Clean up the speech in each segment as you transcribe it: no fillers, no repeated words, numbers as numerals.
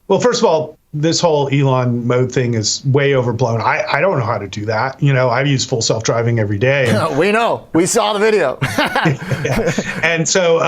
Well, first of all, this whole Elon mode thing is way overblown. I don't know how to do that. I use full self driving every day. We know. We saw the video. Yeah. And so,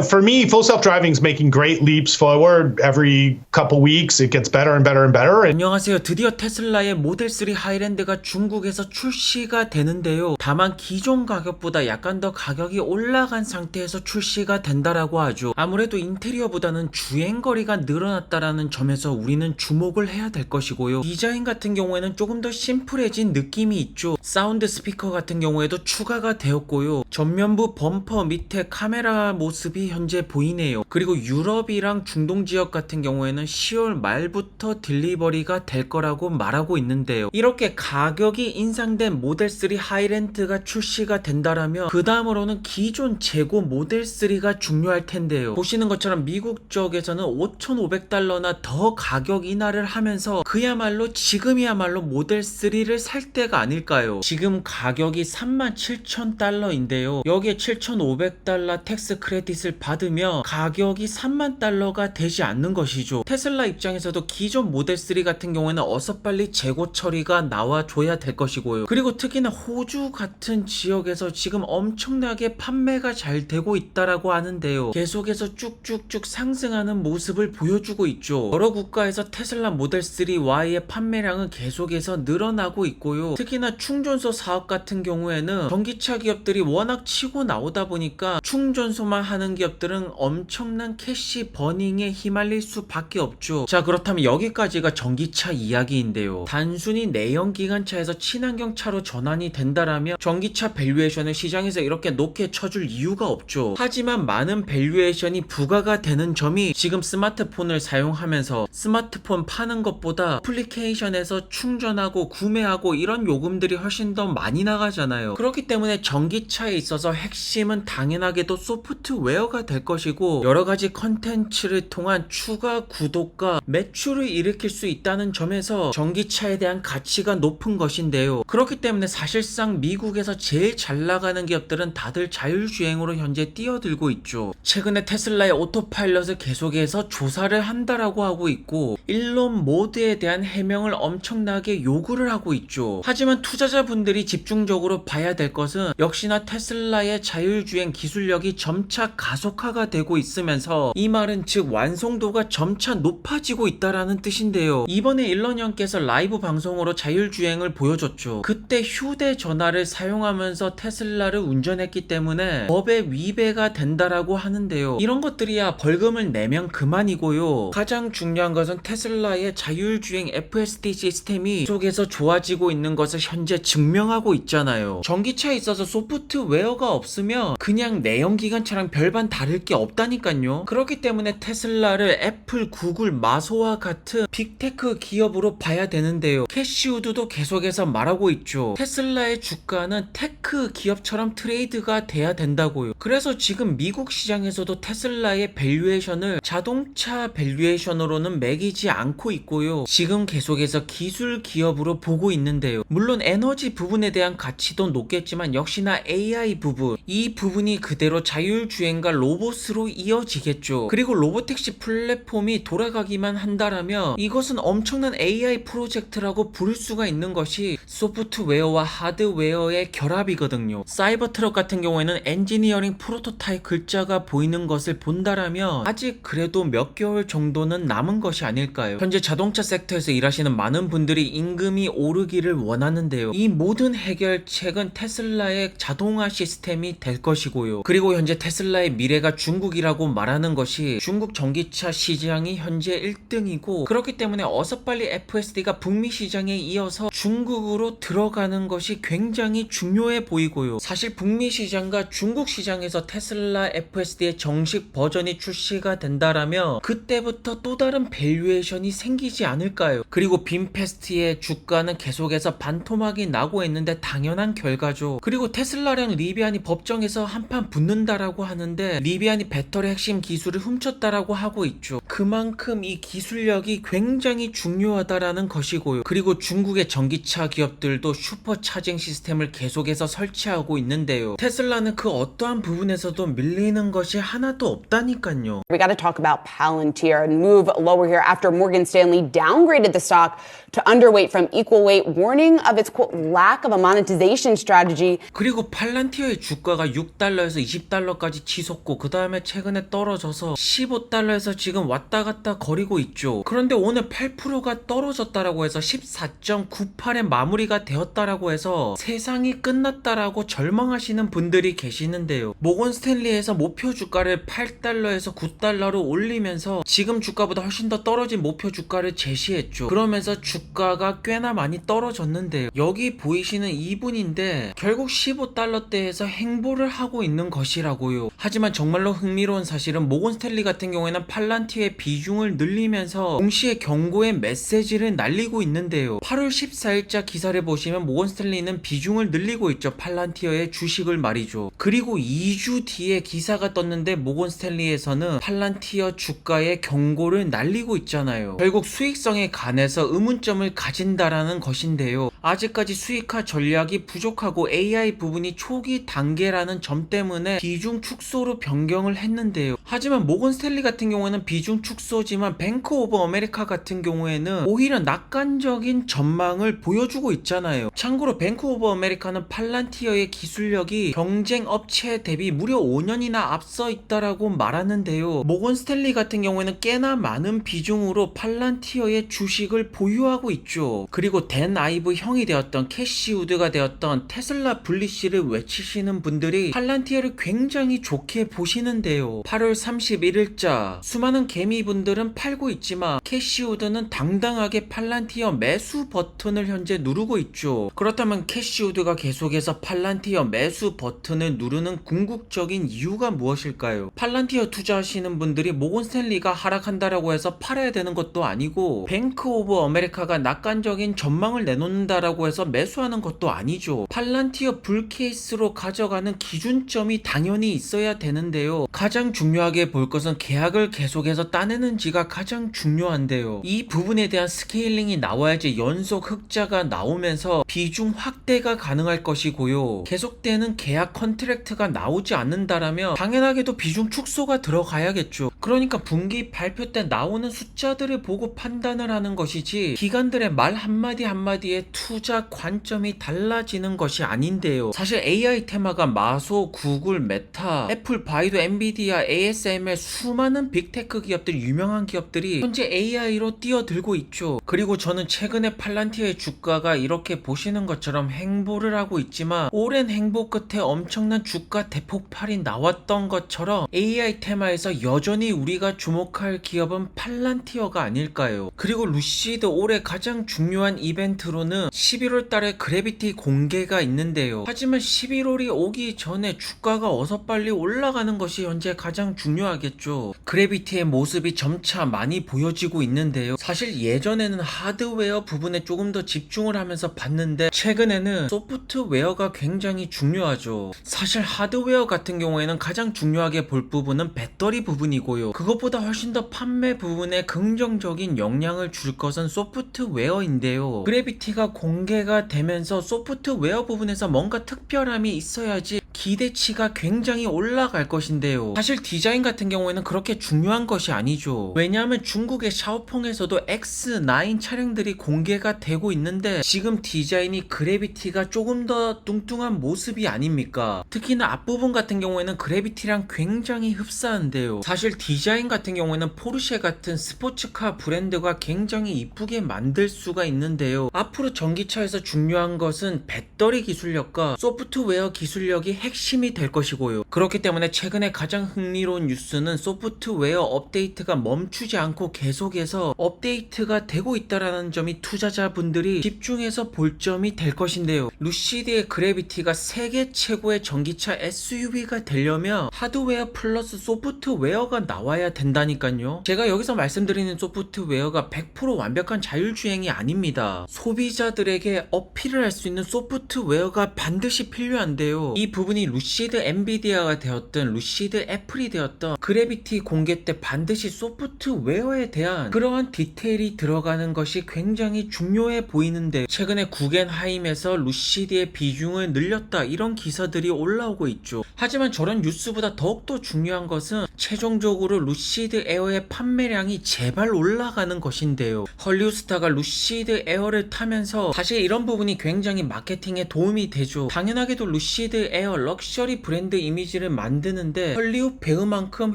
for me, full self driving is making great leaps forward. Every couple weeks, it gets better and better and better. 안녕하세요. 드디어 테슬라의 모델3 하이랜드가 중국에서 출시가 되는데요. 다만 기존 가격보다 약간 더 가격이 올라간 상태에서 출시가 된다라고 하죠. 아무래도 인테리어보다는 주행거리가 늘어났다라는 점에서 우리는 주목을 해야 될 것이고요. 디자인 같은 경우에는 조금 더 심플해진 느낌이 있죠. 사운드 스피커 같은 경우에도 추가가 되었고요. 전면부 범퍼 밑에 카메라 모습이 현재 보이네요. 그리고 유럽이랑 중동 지역 같은 경우에는 10월 말부터 딜리버리가 될 거라고 말하고 있는데요. 이렇게 가격이 인상된 모델3 하이랜드가 출시가 된다라면 그 다음으로는 기존 재고 모델3가 중요할 텐데요. 보시는 것처럼 미국 쪽에서는 5,500달러나 더 가격 인하를 하면서 그야말로 지금이야말로 모델3를 살 때가 아닐까요? 지금 가격이 37,000달러인데요. 여기에 7,500달러 텍스 크레딧을 받으면 가격이 30,000달러가 되지 않는 것이죠. 테슬라 입장에서도 기존 모델3 같은 경우에는 어서 빨리 재고 처리가 나와줘야 될 것이고요. 그리고 특히나 호주 같은 지역에서 지금 엄청나게 판매가 잘 되고 있다라고 하는데요. 계속해서 쭉쭉쭉 상승하는 모습을 보여주고 있죠. 여러 국가에서 테슬라 모델3Y의 판매량은 계속해서 늘어나고 있고요. 특히나 충전소 사업 같은 경우에는 전기차 기업들이 워낙 치고 나오다 보니까 충전소만 하는 기업들은 엄청난 캐시 버닝에 휘말릴 수밖에 없죠. 자, 그렇다면 여기까지가 전기차 이야기인데요. 단순히 내연기관차에서 친환경차로 전환이 된다라면 전기차 밸류에이션을 시장에서 이렇게 높게 쳐줄 이유가 없죠. 하지만 많은 밸류에이션이 부과가 되는 점이 지금 스마트폰을 사용하면서 스마트폰 파는 것보다 애플리케이션에서 충전하고 구매하고 이런 요금들이 훨씬 더 많이 나가잖아요. 그렇기 때문에 전기차에 있어서 핵심은 당연하게도 소프트웨어가 될 것이고 여러가지 컨텐츠를 통한 추가 구독과 매출을 일으킬 수 있다는 점에서 전기차에 대한 가치가 높은 것인데요. 그렇기 때문에 사실상 미국에서 제일 잘 나가는 기업들은 다들 자율주행으로 현재 뛰어들고 있죠. 최근에 테슬라의 오토파일럿을 계속해서 조사를 한다라고 하고 있고 일론 모드에 대한 해명을 엄청나게 요구를 하고 있죠. 하지만 투자자분들이 집중적으로 봐야 될 것은 역시나 테슬라의 자율주행 기술력이 점차 가속화가 되고 있으면서 이 말은 즉 완성도가 점차 높아지고 있다라는 뜻인데요. 이번에 일론 형께서 라이브 방송으로 자율주행을 보여줬죠. 그때 휴대전화를 사용하면서 테슬라를 운전했기 때문에 법에 위배가 된다라고 하는데요. 이런 것들이야 벌금을 내면 그만이고요. 가장 중요한 것은 테슬라의 자율주행 FSD 시스템이 속에서 좋아지고 있는 것을 현재 증명하고 있잖아요. 전기차에 있어서 소프트웨어가 없으면 그냥 내연기관차랑 별반 다를 게 없다니까요. 그렇기 때문에 테슬라를 애플, 구글, 마소와 같은 빅테크 기업으로 봐야 되는데요. 캐시우드도 계속해서 말하고 있죠. 테슬라의 주가는 테크 기업처럼 트레이드가 돼야 된다고요. 그래서 지금 미국 시장에서도 테슬라의 밸류에이션을 자동차 밸류에이션으로는 매기지 않고 있고요. 지금 계속해서 기술 기업으로 보고 있는데요. 물론 에너지 부분에 대한 가치도 높겠지만 역시나 AI 부분, 이 부분이 그대로 자율주행과 로봇으로 이어지겠죠. 그리고 로보택시 플랫폼이 돌아가기만 한다라면 이것은 엄청난 AI 프로젝트라고 부를 수가 있는 것이 소프트웨어와 하드웨어의 결합이거든요. 사이버트럭 같은 경우에는 엔지니어링 프로토타입 글자가 보이는 것을 본다라면 아직 그래도 몇 개월 정도는 남은 것이 아닐까요? 현재 자동차 섹터에서 일하시는 많은 분들이 임금이 오르기를 원하는데요. 이 모든 해결책은 테슬라의 자동화 시스템이 될 것이고요. 그리고 현재 테슬라의 미래가 중국이라고 말하는 것이 중국 전기차 시장이 현재 1등이고 그렇기 때문에 어서 빨리 FSD가 북미 시장에 이어서 중국으로 들어가는 것이 굉장히 중요해 보이고요. 사실 북미 시장과 중국 시장에서 테슬라 FSD의 정식 버전이 출시가 된다라면 그때부터 또 다른 밸류에이션이 생기지 않을까요? 그리고 빔페스트의 주가는 계속해서 반토막이 나고 있는데 당연한 결과죠. 그리고 테슬라랑 리비안이 법정에서 한판 붙는다라고 하는데 하는데 리비안이 배터리 핵심 기술을 훔쳤다라고 하고 있죠. 그만큼 이 기술력이 굉장히 중요하다라는 것이고요. 그리고 중국의 전기차 기업들도 슈퍼차징 시스템을 계속해서 설치하고 있는데요. 테슬라는 그 어떠한 부분에서도 밀리는 것이 하나도 없다니까요. We got to talk about Palantir and move lower here after Morgan Stanley downgraded the stock to underweight from equal weight, warning of its quote lack of a monetization strategy. 그리고 팔란티어의 주가가 6달러에서 20달러까지 치솟고 그 다음에 최근에 떨어져서 15달러에서 지금 왔다 갔다 거리고 있죠. 그런데 오늘 8%가 떨어졌다라고 해서 14.98에 마무리가 되었다라고 해서 세상이 끝났다라고 절망하시는 분들이 계시는데요. 모건 스탠리에서 목표 주가를 8달러에서 9달러로 올리면서 지금 주가보다 훨씬 더 떨어진 목표 주가를 제시했죠. 그러면서 주가가 꽤나 많이 떨어졌는데요. 여기 보이시는 이분인데 결국 15달러대에서 행보를 하고 있는 것이라고요. 하지만 정말로 흥미로운 사실은 모건 스탠리 같은 경우에는 팔란티어의 비중을 늘리면서 동시에 경고의 메시지를 날리고 있는데요. 8월 14일자 기사를 보시면 모건 스탠리는 비중을 늘리고 있죠. 팔란티어의 주식을 말이죠. 그리고 2주 뒤에 기사가 떴는데 모건 스탠리에서는 팔란티어 주가의 경고를 날리고 있잖아요. 결국 수익성에 관해서 의문점을 가진다라는 것인데요. 아직까지 수익화 전략이 부족하고 AI 부분이 초기 단계라는 점 때문에 비중 축소로 변경을 했는데요. 하지만 모건 스탠리 같은 경우에는 비중 축소지만 뱅크 오브 아메리카 같은 경우에는 오히려 낙관적인 전망을 보여주고 있잖아요. 참고로 뱅크 오브 아메리카는 팔란티어의 기술력이 경쟁 업체 대비 무려 5년이나 앞서 있다라고 말하는데요. 모건 스탠리 같은 경우에는 꽤나 많은 비중으로 팔란티어의 주식을 보유하고 있죠. 그리고 댄 아이브 형이 되었던 캐시 우드가 되었던 테슬라 분리시를 외치시는 분들이 팔란티어를 굉장히 좋게 보시는데요. 8월 31일자 수많은 개미분들은 팔고 있지만 캐시 우드는 당당하게 팔란티어 매수 버튼을 현재 누르고 있죠. 그렇다면 캐시 우드가 계속해서 팔란티어 매수 버튼을 누르는 궁극적인 이유가 무엇일까요? 팔란티어 투자하시는 분들이 모건 스탠리가 하락한다라고 해서 팔아야 되는 것도 아니고 뱅크 오브 아메리카가 낙관적인 전망을 내놓는다라고 해서 매수하는 것도 아니죠. 팔란티어 불케이스로 가져가는 기준점이 당연히 있어야 되는데요. 가장 중요하게 볼 것은 계약을 계속해서 따내는지가 가장 중요한데요. 이 부분에 대한 스케일링이 나와야지 연속 흑자가 나오면서 비중 확대가 가능할 것이고요. 계속되는 계약 컨트랙트가 나오지 않는다라면 당연하게도 비중 축소가 들어가야겠죠. 그러니까 분기 발표 때 나오는 숫자들을 보고 판단을 하는 것이지 기관들의 말 한마디 한마디에 투자 관점이 달라지는 것이 아닌데요. 사실 AI 테마가 마소, 구글, 메타, 애플, 바이두, 엔비디아, ASML 수많은 빅테크 기업들, 유명한 기업들이 현재 AI로 뛰어들고 있죠. 그리고 저는 최근에 팔란티어의 주가가 이렇게 보시는 것처럼 행보를 하고 있지만 오랜 행보 끝에 엄청난 주가 대폭발이 나왔던 것처럼 AI 테마에서 여전히 우리가 주목할 기업은 팔란티어가 아닐까요? 그리고 루시드 올해 가장 중요한 이벤트로는 11월 달에 그래비티 공개가 있는데요. 하지만 11월이 오기 전에 주가가 어서 빨리 올라가는 것이 현재 가장 중요하겠죠. 그래비티의 모습이 점차 많이 보여지고 있는데요. 사실 예전에는 하드웨어 부분에 조금 더 집중을 하면서 봤는데 최근에는 소프트웨어가 굉장히 중요하죠. 사실 하드웨어 같은 경우에는 가장 중요하게 볼 부분은 배터리 부분이고요. 그것보다 훨씬 더 판매 부분에 긍정적인 영향을 줄 것은 소프트웨어인데요. 그래비티가 공개가 되면서 소프트웨어 부분에서 뭔가 특별함이 있어야지 기대치가 굉장히 올라갈 것인데요. 사실 디자인 같은 경우에는 그렇게 중요한 것이 아니죠. 왜냐하면 중국의 샤오퐁에서도 X9 차량들이 공개가 되고 있는데 지금 디자인이 그래비티가 조금 더 뚱뚱한 모습이 아닙니까? 특히나 앞부분 같은 경우에는 그래비티랑 굉장히 흡사한데요. 사실 디자인 같은 경우에는 포르쉐 같은 스포츠카 브랜드가 굉장히 이쁘게 만들 수가 있는데요. 앞으로 전기차에서 중요한 것은 배터리 기술력과 소프트웨어 기술력이 핵심이 될 것이고요. 그렇기 때문에 최근에 가장 흥미로운 뉴스는 소프트웨어 업데이트가 멈추지 않고 계속해서 업데이트가 되고 있다는 점이 투자자분들이 집중해서 볼 점이 될 것인데요. 루시드의 그래비티가 세계 최고의 전기차 SUV가 되려면 하드웨어 플러스 소프트웨어가 나와야 된다니까요. 제가 여기서 말씀드리는 소프트웨어가 100% 완벽한 자율주행이 아닙니다. 소비자들에게 어필을 할 수 있는 소프트웨어가 반드시 필요한데요. 이 부분 부분이 루시드 엔비디아가 되었든 루시드 애플이 되었던 그래비티 공개 때 반드시 소프트웨어에 대한 그러한 디테일이 들어가는 것이 굉장히 중요해 보이는데, 최근에 구겐하임에서 루시드의 비중을 늘렸다 이런 기사들이 올라오고 있죠. 하지만 저런 뉴스보다 더욱더 중요한 것은 최종적으로 루시드 에어의 판매량이 제발 올라가는 것인데요. 헐리우드 스타가 루시드 에어를 타면서 사실 이런 부분이 굉장히 마케팅에 도움이 되죠. 당연하게도 루시드 에어 럭셔리 브랜드 이미지를 만드는데 헐리우드 배우만큼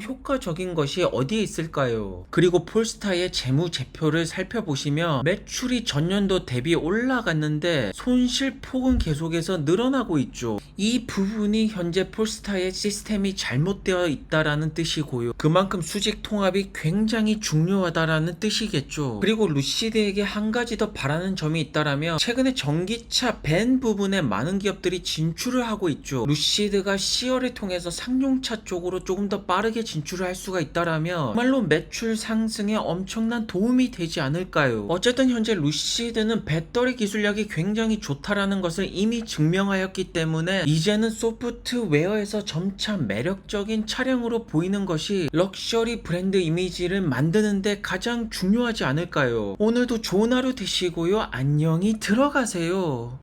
효과적인 것이 어디에 있을까요? 그리고 폴스타의 재무제표를 살펴보시면 매출이 전년도 대비 올라갔는데 손실폭은 계속해서 늘어나고 있죠. 이 부분이 현재 폴스타의 시스템이 잘못되어 있다라는 뜻이고요. 그만큼 수직 통합이 굉장히 중요하다라는 뜻이겠죠. 그리고 루시드에게 한 가지 더 바라는 점이 있다라면, 최근에 전기차 밴 부분에 많은 기업들이 진출을 하고 있죠. 루시드가 시어를 통해서 상용차 쪽으로 조금 더 빠르게 진출을 할 수가 있다라면 정말로 매출 상승에 엄청난 도움이 되지 않을까요? 어쨌든 현재 루시드는 배터리 기술력이 굉장히 좋다라는 것을 이미 증명하였기 때문에 이제는 소프트웨어에서 점차 매력적인 차량으로 보이는 것이 럭셔리 브랜드 이미지를 만드는데 가장 중요하지 않을까요? 오늘도 좋은 하루 되시고요. 안녕히 들어가세요.